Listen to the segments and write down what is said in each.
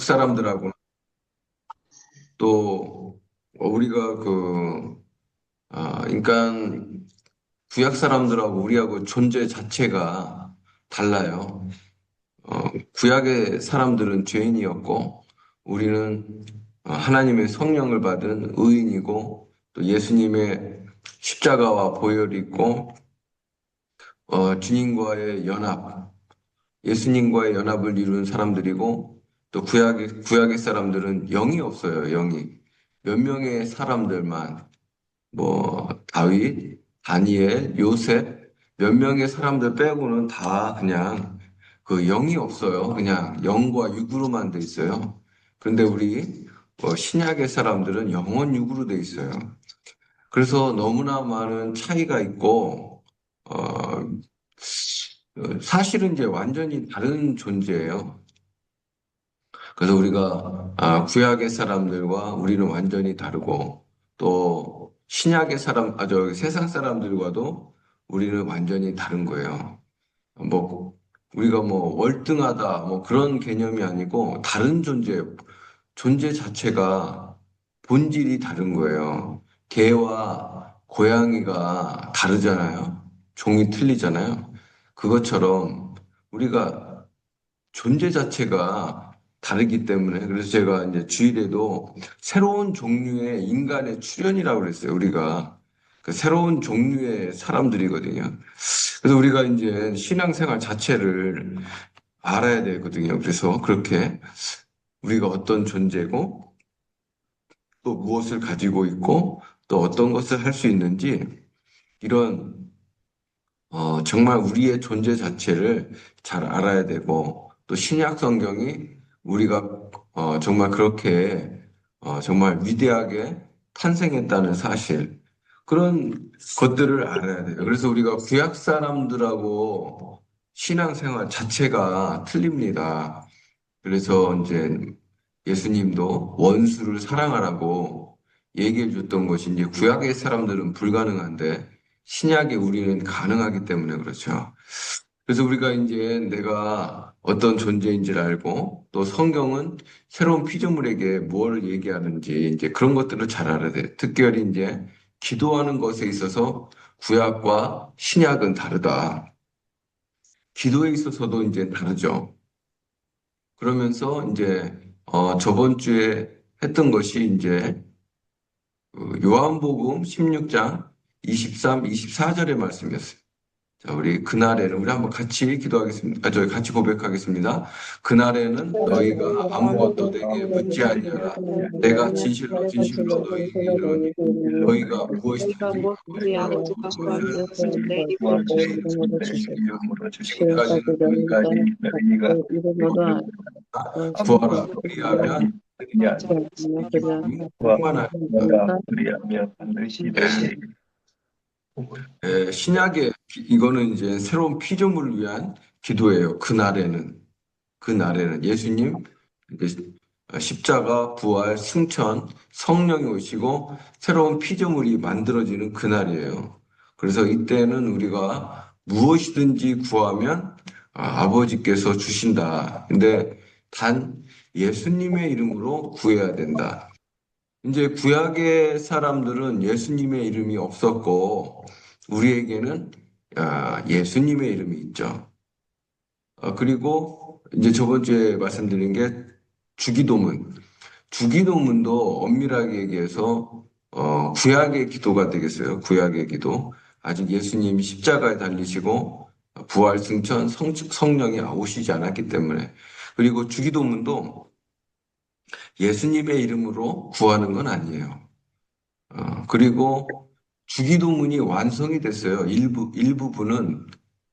사람들하고 또 우리가 인간 구약 사람들하고 우리하고 존재 자체가 달라요. 구약의 사람들은 죄인이었고 우리는 하나님의 성령을 받은 의인이고 또 예수님의 십자가와 보혈이 있고 주님과의 연합, 예수님과의 연합을 이룬 사람들이고 또 구약의 사람들은 영이 없어요, 영이. 몇 명의 사람들만 다윗, 다니엘, 요셉 몇 명의 사람들 빼고는 다 그냥 그 영이 없어요. 그냥 영과 육으로만 돼 있어요. 그런데 우리 신약의 사람들은 영원 육으로 돼 있어요. 그래서 너무나 많은 차이가 있고 어, 사실은 이제 완전히 다른 존재예요. 그래서 우리가 구약의 사람들과 우리는 완전히 다르고 또 신약의 저 세상 사람들과도 우리는 완전히 다른 거예요. 뭐 우리가 월등하다 그런 개념이 아니고 다른 존재 자체가 본질이 다른 거예요. 개와 고양이가 다르잖아요. 종이 틀리잖아요. 그것처럼 우리가 존재 자체가 다르기 때문에 그래서 제가 이제 주일에도 새로운 종류의 인간의 출현이라고 그랬어요. 우리가 그 새로운 종류의 사람들이거든요. 그래서 우리가 이제 신앙생활 자체를 알아야 되거든요. 그래서 그렇게 우리가 어떤 존재고 또 무엇을 가지고 있고 또 어떤 것을 할 수 있는지 이런 정말 우리의 존재 자체를 잘 알아야 되고, 또 신약 성경이 우리가 정말 그렇게 정말 위대하게 탄생했다는 사실, 그런 것들을 알아야 돼요. 그래서 우리가 구약 사람들하고 신앙생활 자체가 틀립니다. 그래서 이제 예수님도 원수를 사랑하라고 얘기해 줬던 것이 이제 구약의 사람들은 불가능한데 신약에 우리는 가능하기 때문에 그렇죠. 그래서 우리가 이제 내가 어떤 존재인지를 알고 또 성경은 새로운 피조물에게 뭘 얘기하는지 이제 그런 것들을 잘 알아야 돼. 특별히 이제 기도하는 것에 있어서 구약과 신약은 다르다. 기도에 있어서도 이제 다르죠. 그러면서 이제 저번 주에 했던 것이 이제 요한복음 16장 23, 24절의 말씀이었어요. 자, 우리 그날에는 우리 한번 같이 기도하겠습니다. 저희 같이 고백하겠습니다. 그날에는 너희가 아무것도 내게 묻지 아니하라. 내가 진실로 진실로 너희에게 이르노니 너희가 무엇이든지 무엇 우리 너희가 아버지가 구하면 구하시는 내 이름으로 주시는 이름으로 주시기까지 너희가 이름으로 구하라 그리하면 구하자 충만하리라. 그리하면 반드시 예, 신약의 이거는 이제 새로운 피조물을 위한 기도예요. 그날에는 예수님 이제 십자가, 부활, 승천, 성령이 오시고 새로운 피조물이 만들어지는 그날이에요. 그래서 이때는 우리가 무엇이든지 구하면 아버지께서 주신다. 근데 단 예수님의 이름으로 구해야 된다. 이제 구약의 사람들은 예수님의 이름이 없었고 우리에게는 예수님의 이름이 있죠. 그리고 이제 저번 주에 말씀드린 게 주기도문. 주기도문도 엄밀하게 얘기해서 구약의 기도가 되겠어요. 구약의 기도. 아직 예수님이 십자가에 달리시고 부활 승천 성령이 오시지 않았기 때문에. 그리고 주기도문도 예수님의 이름으로 구하는 건 아니에요. 그리고 주기도문이 완성이 됐어요. 일부분은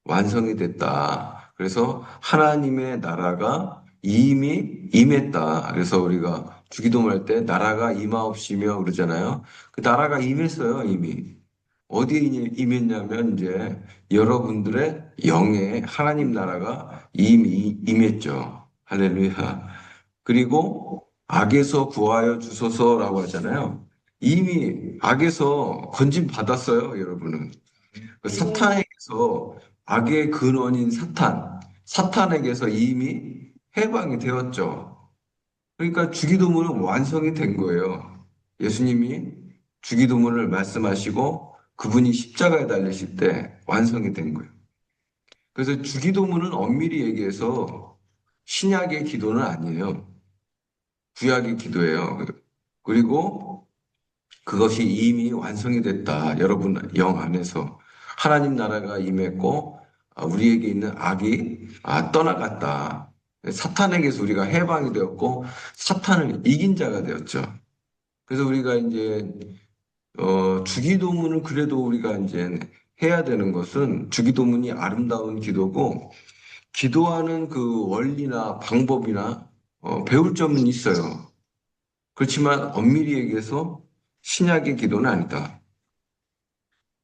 완성이 됐다. 그래서 하나님의 나라가 이미 임했다. 그래서 우리가 주기도문 할 때 나라가 임하옵시며 그러잖아요. 그 나라가 임했어요, 이미. 어디에 임했냐면 이제 여러분들의 영에 하나님 나라가 이미 임했죠. 할렐루야. 그리고 악에서 구하여 주소서라고 하잖아요. 이미 악에서 건진 받았어요, 여러분은. 그 사탄에게서 악의 근원인 사탄에게서 이미 해방이 되었죠. 그러니까 주기도문은 완성이 된 거예요. 예수님이 주기도문을 말씀하시고 그분이 십자가에 달리실 때 완성이 된 거예요. 그래서 주기도문은 엄밀히 얘기해서 신약의 기도는 아니에요. 구약의 기도예요. 그리고 그것이 이미 완성이 됐다. 여러분 영 안에서 하나님 나라가 임했고 우리에게 있는 악이 떠나갔다. 사탄에게서 우리가 해방이 되었고 사탄을 이긴 자가 되었죠. 그래서 우리가 이제 주기도문을 그래도 우리가 이제 해야 되는 것은 주기도문이 아름다운 기도고 기도하는 그 원리나 방법이나 배울 점은 있어요. 그렇지만 엄밀히 얘기해서 신약의 기도는 아니다.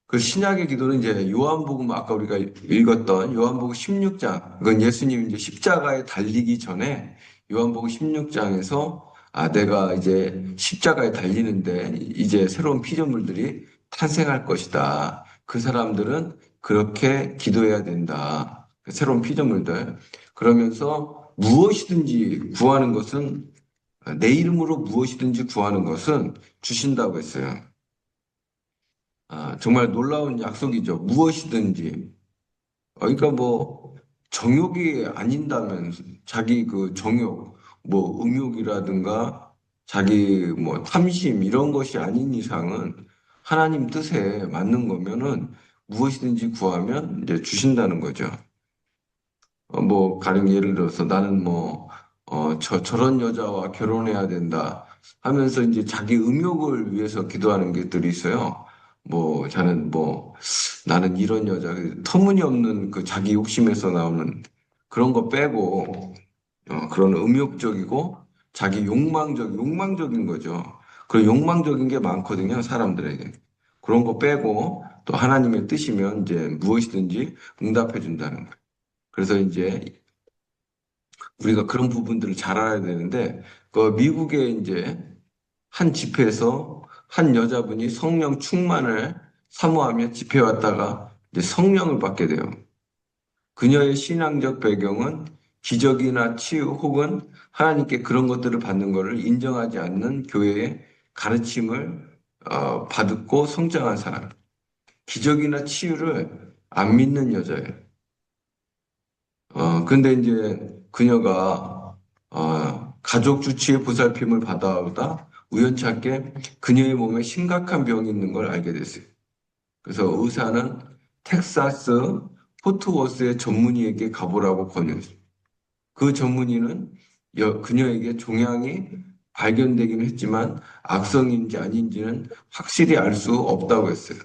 그 신약의 기도는 이제 요한복음 아까 우리가 읽었던 요한복음 16장 그건 예수님 이제 십자가에 달리기 전에 요한복음 16장에서 내가 이제 십자가에 달리는데 이제 새로운 피조물들이 탄생할 것이다. 그 사람들은 그렇게 기도해야 된다. 그 새로운 피조물들. 그러면서 무엇이든지 구하는 것은 내 이름으로 무엇이든지 구하는 것은 주신다고 했어요. 정말 놀라운 약속이죠. 무엇이든지. 그러니까 뭐 정욕이 아닌다면 자기 그 정욕, 뭐 음욕이라든가 자기 뭐 탐심 이런 것이 아닌 이상은 하나님 뜻에 맞는 거면은 무엇이든지 구하면 이제 주신다는 거죠. 뭐, 가령 예를 들어서 나는 뭐, 저런 여자와 결혼해야 된다 하면서 이제 자기 음욕을 위해서 기도하는 것들이 있어요. 뭐, 나는 이런 여자, 터무니없는 그 자기 욕심에서 나오는 그런 거 빼고, 그런 음욕적이고 자기 욕망적인 거죠. 그 욕망적인 게 많거든요, 사람들에게. 그런 거 빼고 또 하나님의 뜻이면 이제 무엇이든지 응답해 준다는 거예요. 그래서 이제 우리가 그런 부분들을 잘 알아야 되는데, 그 미국의 이제 한 집회에서 한 여자분이 성령 충만을 사모하며 집회 왔다가 이제 성령을 받게 돼요. 그녀의 신앙적 배경은 기적이나 치유 혹은 하나님께 그런 것들을 받는 것을 인정하지 않는 교회의 가르침을 받고 성장한 사람. 기적이나 치유를 안 믿는 여자예요. 근데 이제 그녀가 가족 주치의 보살핌을 받아오다 우연찮게 그녀의 몸에 심각한 병이 있는 걸 알게 됐어요. 그래서 의사는 텍사스 포트워스의 전문의에게 가보라고 권유했어요. 그 전문의는 그녀에게 종양이 발견되긴 했지만 악성인지 아닌지는 확실히 알 수 없다고 했어요.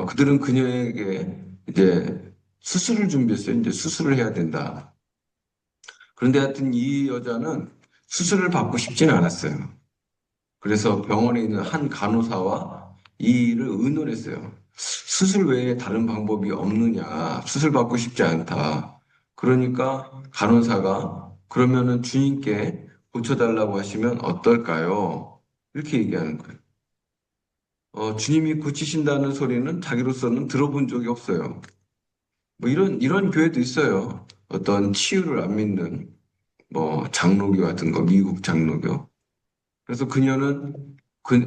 그들은 그녀에게 이제 수술을 준비했어요. 이제 수술을 해야 된다. 그런데 하여튼 이 여자는 수술을 받고 싶지는 않았어요. 그래서 병원에 있는 한 간호사와 이 일을 의논했어요. 수술 외에 다른 방법이 없느냐. 수술 받고 싶지 않다. 그러니까 간호사가 그러면은 주님께 고쳐달라고 하시면 어떨까요? 이렇게 얘기하는 거예요. 주님이 고치신다는 소리는 자기로서는 들어본 적이 없어요. 뭐 이런 교회도 있어요. 어떤 치유를 안 믿는 뭐 장로교 같은 거, 미국 장로교. 그래서 그녀는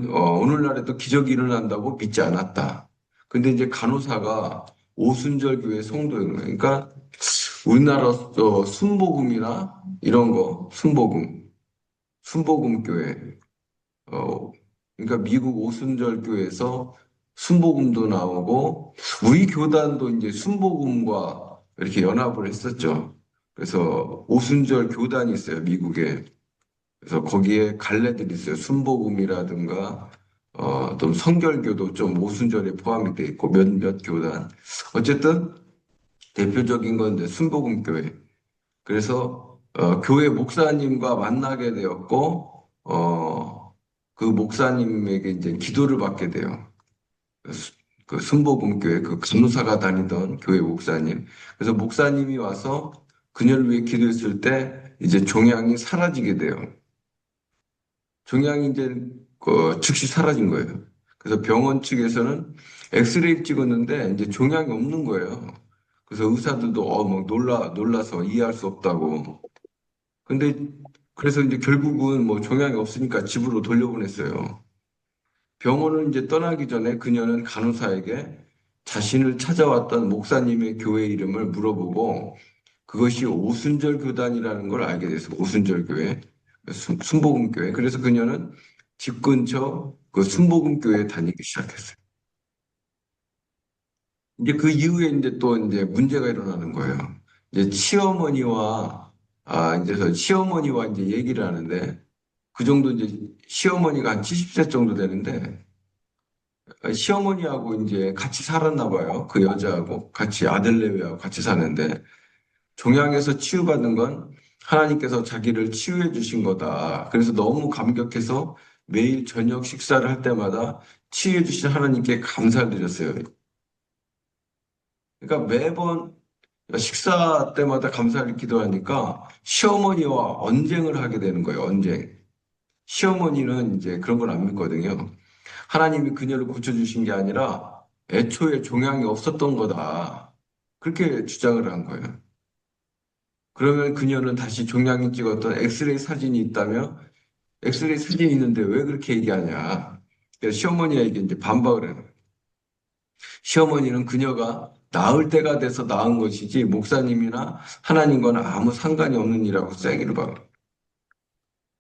오늘날에도 기적이 일어난다고 믿지 않았다. 근데 이제 간호사가 오순절 교회 성도인 거예요. 그러니까 우리나라 순복음이나 이런 거, 순복음 교회. 어, 그러니까 미국 오순절 교회에서 순복음도 나오고 우리 교단도 이제 순복음과 이렇게 연합을 했었죠. 그래서 오순절 교단이 있어요, 미국에. 그래서 거기에 갈래들이 있어요. 순복음이라든가 또 성결교도 좀 오순절에 포함이 돼 있고 몇몇 교단. 어쨌든 대표적인 건데 순복음 교회. 그래서 교회 목사님과 만나게 되었고 그 목사님에게 이제 기도를 받게 돼요. 그 순복음 교회 그 간호사가 다니던 교회 목사님. 그래서 목사님이 와서 그녀를 위해 기도했을 때 이제 종양이 사라지게 돼요. 종양이 이제 즉시 사라진 거예요. 그래서 병원 측에서는 엑스레이 찍었는데 이제 종양이 없는 거예요. 그래서 의사들도 막 놀라서 이해할 수 없다고. 근데 그래서 이제 결국은 뭐 종양이 없으니까 집으로 돌려보냈어요. 병원을 이제 떠나기 전에 그녀는 간호사에게 자신을 찾아왔던 목사님의 교회 이름을 물어보고 그것이 오순절 교단이라는 걸 알게 됐어요. 오순절 교회, 순복음 교회. 그래서 그녀는 집 근처 그 순복음 교회에 다니기 시작했어요. 이제 그 이후에 이제 또 이제 문제가 일어나는 거예요. 이제 시어머니와 이제 얘기를 하는데 그 정도 이제 시어머니가 한 70세 정도 되는데 시어머니하고 이제 같이 살았나 봐요. 그 여자하고 같이 아들내미하고 같이 사는데 종양에서 치유받는 건 하나님께서 자기를 치유해 주신 거다. 그래서 너무 감격해서 매일 저녁 식사를 할 때마다 치유해 주신 하나님께 감사를 드렸어요. 그러니까 매번 식사 때마다 감사를 기도하니까 시어머니와 언쟁을 하게 되는 거예요. 언쟁. 시어머니는 이제 그런 걸 안 믿거든요. 하나님이 그녀를 고쳐주신 게 아니라 애초에 종양이 없었던 거다. 그렇게 주장을 한 거예요. 그러면 그녀는 다시 종양이 찍었던 엑스레이 사진이 있다며 엑스레이 사진이 있는데 왜 그렇게 얘기하냐. 그래서 시어머니에게 이제 반박을 해요. 시어머니는 그녀가 나을 때가 돼서 나은 것이지 목사님이나 하나님과는 아무 상관이 없는 일이라고 쐐기를 박아요.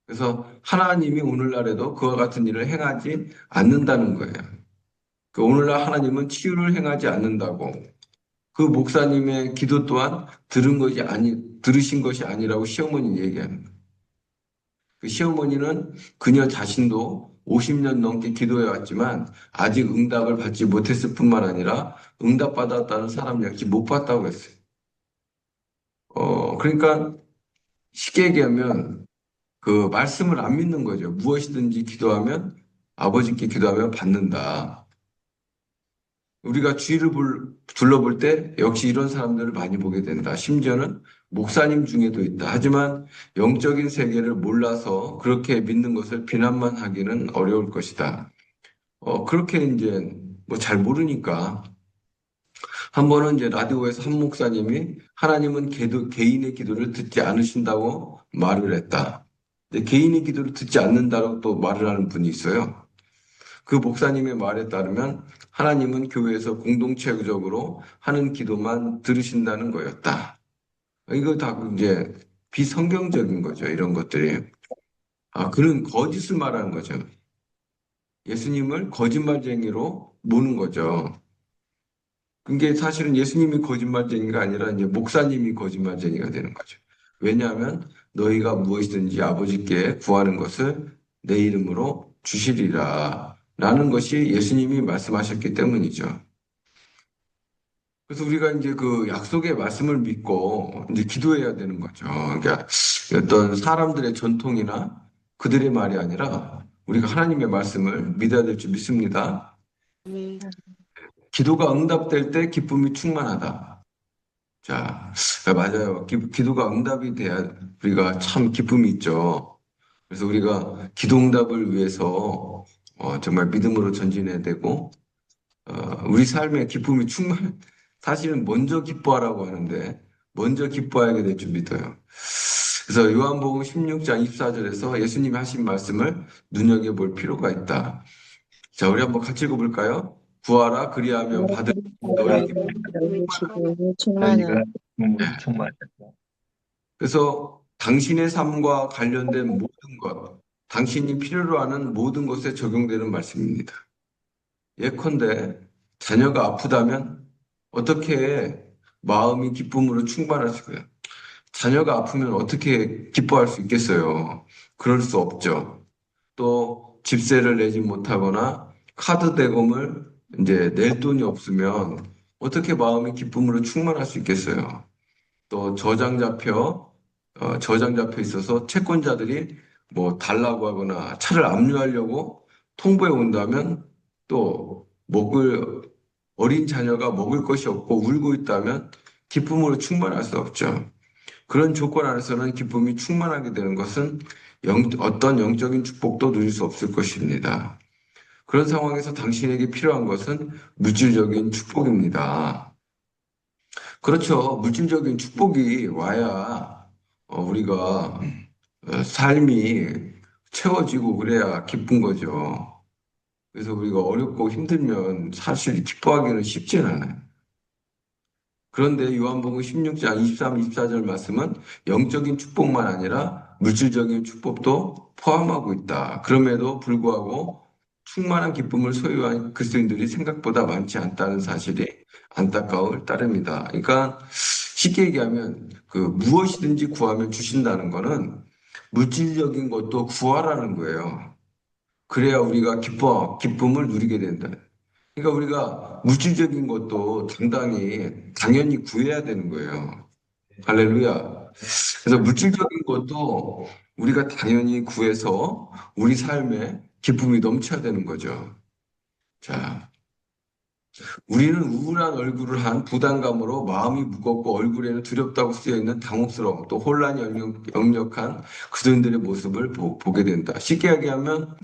그래서 하나님이 오늘날에도 그와 같은 일을 행하지 않는다는 거예요. 그 오늘날 하나님은 치유를 행하지 않는다고. 그 목사님의 기도 또한 들으신 것이 아니라고 시어머니 얘기하는 거예요. 그 시어머니는 그녀 자신도 50년 넘게 기도해 왔지만 아직 응답을 받지 못했을 뿐만 아니라 응답받았다는 사람 역시 못 봤다고 했어요. 그러니까 쉽게 얘기하면 그 말씀을 안 믿는 거죠. 무엇이든지 기도하면 아버지께 기도하면 받는다. 우리가 둘러볼 때 역시 이런 사람들을 많이 보게 된다. 심지어는 목사님 중에도 있다. 하지만 영적인 세계를 몰라서 그렇게 믿는 것을 비난만 하기는 어려울 것이다. 그렇게 이제 뭐 잘 모르니까 한 번은 이제 라디오에서 한 목사님이 하나님은 개인의 기도를 듣지 않으신다고 말을 했다. 근데 개인의 기도를 듣지 않는다고 또 말을 하는 분이 있어요. 그 목사님의 말에 따르면 하나님은 교회에서 공동체적으로 하는 기도만 들으신다는 거였다. 이거 다 이제 비성경적인 거죠. 이런 것들이. 그는 거짓을 말하는 거죠. 예수님을 거짓말쟁이로 모는 거죠. 그게 사실은 예수님이 거짓말쟁이가 아니라 이제 목사님이 거짓말쟁이가 되는 거죠. 왜냐하면 너희가 무엇이든지 아버지께 구하는 것을 내 이름으로 주시리라. 라는 것이 예수님이 말씀하셨기 때문이죠. 그래서 우리가 이제 그 약속의 말씀을 믿고 이제 기도해야 되는 거죠. 그러니까 어떤 사람들의 전통이나 그들의 말이 아니라 우리가 하나님의 말씀을 믿어야 될 줄 믿습니다. 기도가 응답될 때 기쁨이 충만하다. 자, 맞아요. 기도가 응답이 돼야 우리가 참 기쁨이 있죠. 그래서 우리가 기도 응답을 위해서 정말 믿음으로 전진해야 되고, 우리 삶에 기쁨이 사실은 먼저 기뻐하라고 하는데, 먼저 기뻐하게 될 줄 믿어요. 그래서 요한복음 16장 24절에서 예수님이 하신 말씀을 눈여겨볼 필요가 있다. 자, 우리 한번 같이 읽어볼까요? 구하라, 그리하면 받을 너희 기쁨. 기쁨이 충만한 너희가 기쁨으로 충만하다. 그래서 당신의 삶과 관련된 모든 것, 당신이 필요로 하는 모든 것에 적용되는 말씀입니다. 예컨대 자녀가 아프다면 어떻게 마음이 기쁨으로 충만할 수가요? 자녀가 아프면 어떻게 기뻐할 수 있겠어요? 그럴 수 없죠. 또 집세를 내지 못하거나 카드 대금을 이제 낼 돈이 없으면 어떻게 마음이 기쁨으로 충만할 수 있겠어요? 또 저장 잡혀 있어서 채권자들이 뭐 달라고 하거나 차를 압류하려고 통보해 온다면 또 어린 자녀가 먹을 것이 없고 울고 있다면 기쁨으로 충만할 수 없죠. 그런 조건 안에서는 기쁨이 충만하게 되는 것은 어떤 영적인 축복도 누릴 수 없을 것입니다. 그런 상황에서 당신에게 필요한 것은 물질적인 축복입니다. 그렇죠. 물질적인 축복이 와야 우리가 삶이 채워지고 그래야 기쁜 거죠. 그래서 우리가 어렵고 힘들면 사실 기뻐하기는 쉽진 않아요. 그런데 요한복음 16장 23, 24절 말씀은 영적인 축복만 아니라 물질적인 축복도 포함하고 있다. 그럼에도 불구하고 충만한 기쁨을 소유한 그리스도인들이 생각보다 많지 않다는 사실이 안타까울 따름이다. 그러니까 쉽게 얘기하면 그 무엇이든지 구하면 주신다는 거는 물질적인 것도 구하라는 거예요. 그래야 우리가 기쁨을 누리게 된다. 그러니까 우리가 물질적인 것도 당연히 구해야 되는 거예요. 할렐루야. 그래서 물질적인 것도 우리가 당연히 구해서 우리 삶에 기쁨이 넘쳐야 되는 거죠. 자, 우리는 우울한 얼굴을 한 부담감으로 마음이 무겁고 얼굴에는 두렵다고 쓰여 있는 당혹스러움, 또 혼란이 역력한 그들의 모습을 보게 된다. 쉽게 얘기하면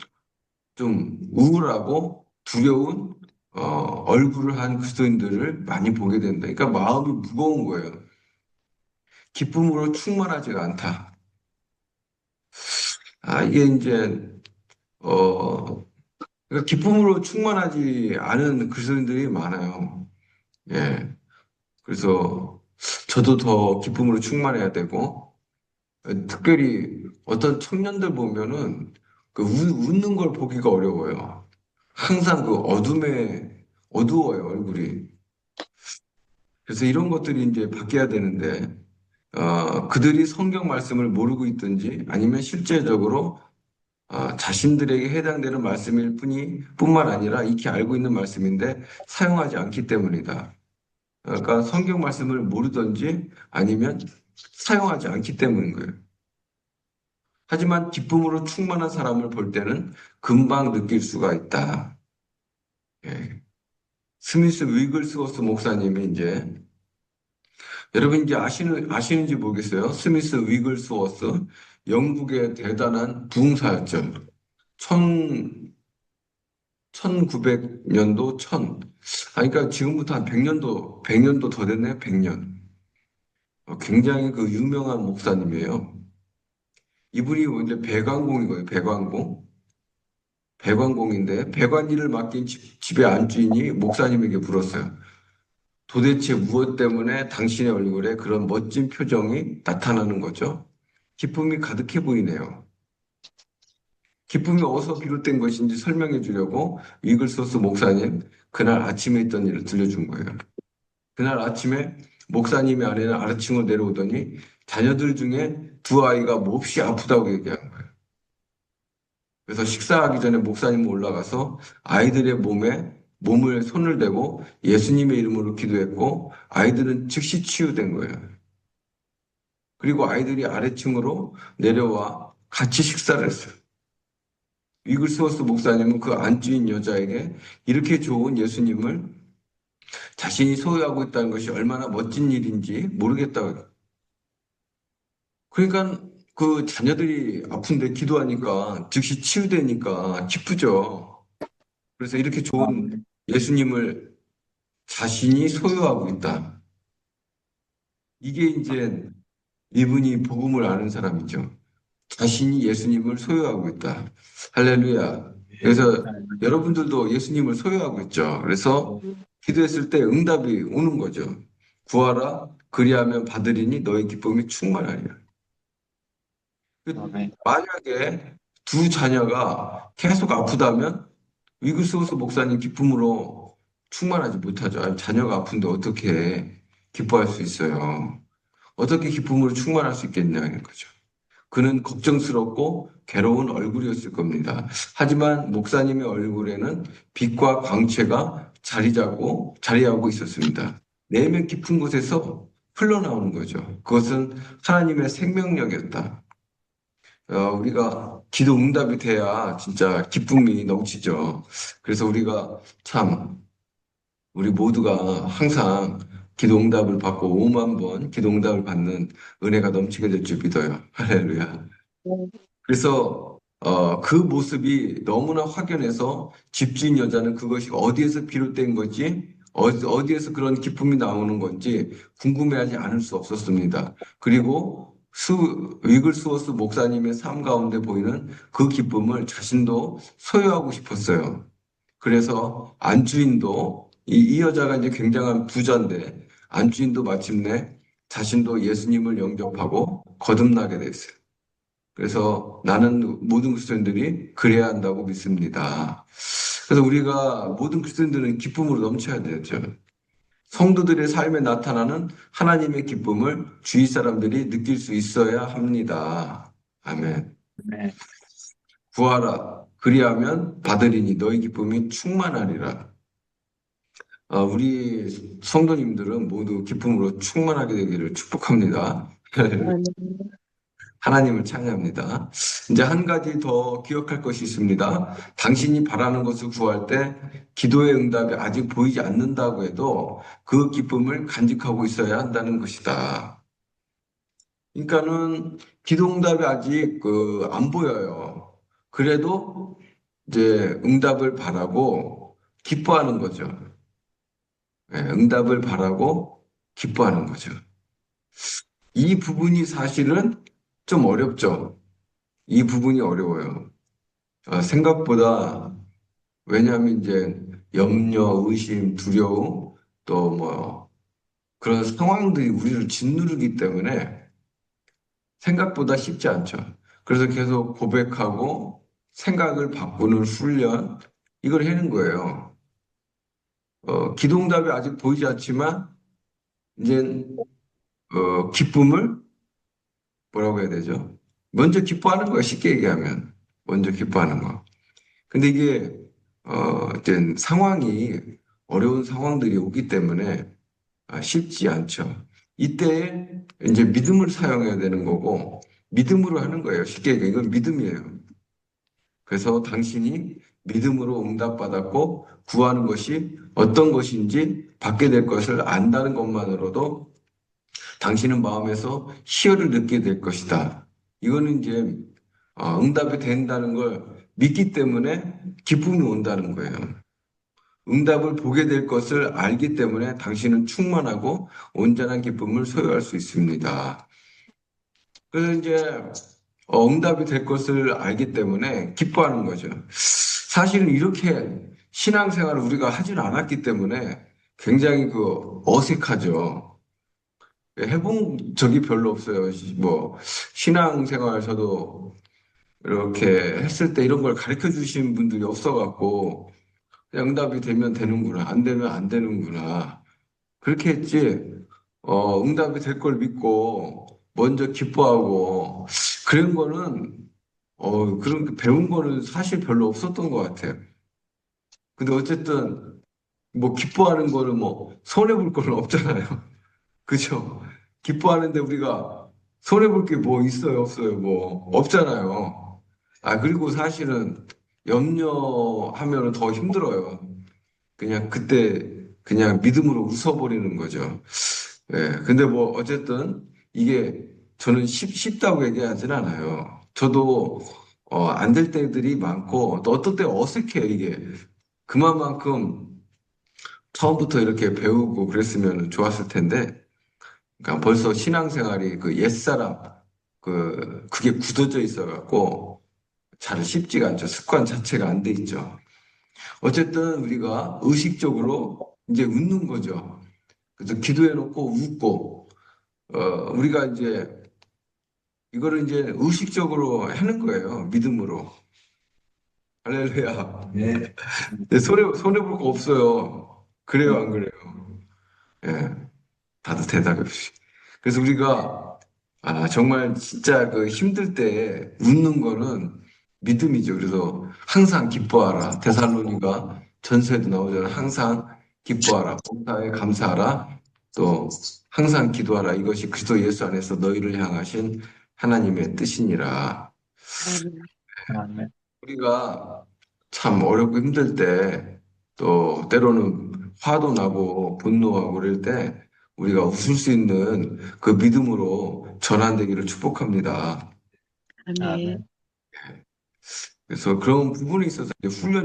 좀 우울하고 두려운 얼굴을 한 그리스도인들을 많이 보게 된다. 그러니까 마음이 무거운 거예요. 기쁨으로 충만하지가 않다. 이게 이제 어 그러니까 기쁨으로 충만하지 않은 그리스도인들이 많아요. 예. 그래서 저도 더 기쁨으로 충만해야 되고 특별히 어떤 청년들 보면은 그 웃는 걸 보기가 어려워요. 항상 그 어두워요, 얼굴이. 그래서 이런 것들이 이제 바뀌어야 되는데, 그들이 성경 말씀을 모르고 있든지 아니면 실제적으로 자신들에게 해당되는 말씀일 뿐만 아니라 익히 알고 있는 말씀인데 사용하지 않기 때문이다. 그러니까 성경 말씀을 모르든지 아니면 사용하지 않기 때문인 거예요. 하지만 기쁨으로 충만한 사람을 볼 때는 금방 느낄 수가 있다. 예. 스미스 위글스워스 목사님이 이제 여러분 이제 아시는지 모르겠어요. 스미스 위글스워스 영국의 대단한 부흥사였죠. 천, 1900년도 그러니까 지금부터 한 100년도 더 됐네, 100년. 굉장히 그 유명한 목사님이에요. 이분이 원래 배관공이거든요, 배관공. 배관공인데, 배관 일을 맡긴 집의 안주인이 목사님에게 물었어요. 도대체 무엇 때문에 당신의 얼굴에 그런 멋진 표정이 나타나는 거죠? 기쁨이 가득해 보이네요. 기쁨이 어디서 비롯된 것인지 설명해 주려고 위글소스 목사님 그날 아침에 있던 일을 들려준 거예요. 그날 아침에 목사님의 아내는 아래층으로 내려오더니 자녀들 중에 두 아이가 몹시 아프다고 얘기한 거예요. 그래서 식사하기 전에 목사님 올라가서 아이들의 몸을 손을 대고 예수님의 이름으로 기도했고 아이들은 즉시 치유된 거예요. 그리고 아이들이 아래층으로 내려와 같이 식사를 했어요. 위글스워스 목사님은 그 안주인 여자에게 이렇게 좋은 예수님을 자신이 소유하고 있다는 것이 얼마나 멋진 일인지 모르겠다고. 그러니까 그 자녀들이 아픈데 기도하니까 즉시 치유되니까 기쁘죠. 그래서 이렇게 좋은 예수님을 자신이 소유하고 있다. 이게 이제 이분이 복음을 아는 사람이죠. 자신이 예수님을 소유하고 있다. 할렐루야. 그래서 여러분들도 예수님을 소유하고 있죠. 그래서 기도했을 때 응답이 오는 거죠. 구하라, 그리하면 받으리니 너의 기쁨이 충만하리라. 아멘. 만약에 두 자녀가 계속 아프다면 위글스워스 목사님 기쁨으로 충만하지 못하죠. 아니, 자녀가 아픈데 어떻게 기뻐할 수 있어요? 어떻게 기쁨으로 충만할 수 있겠냐는 거죠. 그는 걱정스럽고 괴로운 얼굴이었을 겁니다. 하지만 목사님의 얼굴에는 빛과 광채가 자리하고 있었습니다. 내면 깊은 곳에서 흘러나오는 거죠. 그것은 하나님의 생명력이었다. 우리가 기도 응답이 돼야 진짜 기쁨이 넘치죠. 그래서 우리 모두가 항상 기도 응답을 받고 5만 번 기도 응답을 받는 은혜가 넘치게 될 줄 믿어요. 할렐루야. 그래서 그 모습이 너무나 확연해서 집주인 여자는 그것이 어디에서 비롯된 건지 어디에서 그런 기쁨이 나오는 건지 궁금해하지 않을 수 없었습니다. 그리고 위글스워스 목사님의 삶 가운데 보이는 그 기쁨을 자신도 소유하고 싶었어요. 그래서 안주인도 이 여자가 이제 굉장한 부자인데 안주인도 마침내 자신도 예수님을 영접하고 거듭나게 됐어요. 그래서 나는 모든 그리스도인들이 그래야 한다고 믿습니다. 그래서 우리가 모든 그리스도인들은 기쁨으로 넘쳐야 되죠. 성도들의 삶에 나타나는 하나님의 기쁨을 주위 사람들이 느낄 수 있어야 합니다. 아멘. 네. 구하라. 그리하면 받으리니 너희 기쁨이 충만하리라. 우리 성도님들은 모두 기쁨으로 충만하게 되기를 축복합니다. 아멘. 하나님을 찬양합니다. 이제 한 가지 더 기억할 것이 있습니다. 당신이 바라는 것을 구할 때 기도의 응답이 아직 보이지 않는다고 해도 그 기쁨을 간직하고 있어야 한다는 것이다. 그러니까는 기도 응답이 아직 안 보여요. 그래도 이제 응답을 바라고 기뻐하는 거죠. 예, 응답을 바라고 기뻐하는 거죠. 이 부분이 사실은 좀 어렵죠. 이 부분이 어려워요. 생각보다, 왜냐하면 이제 염려, 의심, 두려움, 또 뭐, 그런 상황들이 우리를 짓누르기 때문에 생각보다 쉽지 않죠. 그래서 계속 고백하고 생각을 바꾸는 훈련, 이걸 하는 거예요. 기도응답이 아직 보이지 않지만, 이제, 기쁨을 뭐라고 해야 되죠? 먼저 기뻐하는 거야, 쉽게 얘기하면. 먼저 기뻐하는 거. 근데 이게, 이제 상황이, 어려운 상황들이 오기 때문에 쉽지 않죠. 이때 이제 믿음을 사용해야 되는 거고, 믿음으로 하는 거예요. 쉽게 얘기해. 이건 믿음이에요. 그래서 당신이 믿음으로 응답받았고, 구하는 것이 어떤 것인지 받게 될 것을 안다는 것만으로도 당신은 마음에서 희열을 느끼게 될 것이다. 이거는 이제 응답이 된다는 걸 믿기 때문에 기쁨이 온다는 거예요. 응답을 보게 될 것을 알기 때문에 당신은 충만하고 온전한 기쁨을 소유할 수 있습니다. 그래서 이제 응답이 될 것을 알기 때문에 기뻐하는 거죠. 사실은 이렇게 신앙생활을 우리가 하진 않았기 때문에 굉장히 어색하죠. 해본 적이 별로 없어요. 뭐, 신앙생활 저도 이렇게 했을 때 이런 걸 가르쳐 주신 분들이 없어갖고, 그냥 응답이 되면 되는구나, 안 되면 안 되는구나. 그렇게 했지, 응답이 될 걸 믿고, 먼저 기뻐하고, 그런 거는, 그런 배운 거는 사실 별로 없었던 것 같아요. 근데 어쨌든, 뭐, 기뻐하는 거는 뭐, 손해볼 거는 없잖아요. 그죠? 기뻐하는데 우리가 손해볼 게 뭐 있어요, 없어요? 뭐, 없잖아요. 그리고 사실은 염려하면 더 힘들어요. 그냥 그때 그냥 믿음으로 웃어버리는 거죠. 예, 근데 뭐, 어쨌든 이게 저는 쉽다고 얘기하진 않아요. 저도 안 될 때들이 많고, 또 어떤 때 어색해요, 이게. 그만큼 처음부터 이렇게 배우고 그랬으면 좋았을 텐데, 그러니까 벌써 신앙생활이 옛사람, 그게 굳어져 있어갖고 잘 쉽지가 않죠. 습관 자체가 안 돼 있죠. 어쨌든 우리가 의식적으로 이제 웃는 거죠. 그래서 기도해놓고 웃고, 우리가 이제 이거를 이제 의식적으로 하는 거예요. 믿음으로. 할렐루야. 네. 근데 손해볼 거 없어요. 그래요, 안 그래요? 예. 다들 대답이 없이. 그래서 우리가 정말 진짜 힘들 때 웃는 거는 믿음이죠. 그래서 항상 기뻐하라. 데살로니가 전서에도 나오잖아요. 항상 기뻐하라. 봉사에 감사하라. 또 항상 기도하라. 이것이 그리스도 예수 안에서 너희를 향하신 하나님의 뜻이니라. 아멘. 아멘. 우리가 참 어렵고 힘들 때, 또 때로는 화도 나고 분노하고 그럴 때 우리가 웃을 수 있는 그 믿음으로 전환되기를 축복합니다. 아멘. 아멘. 그래서 그런 부분에 있어서 이제 훈련이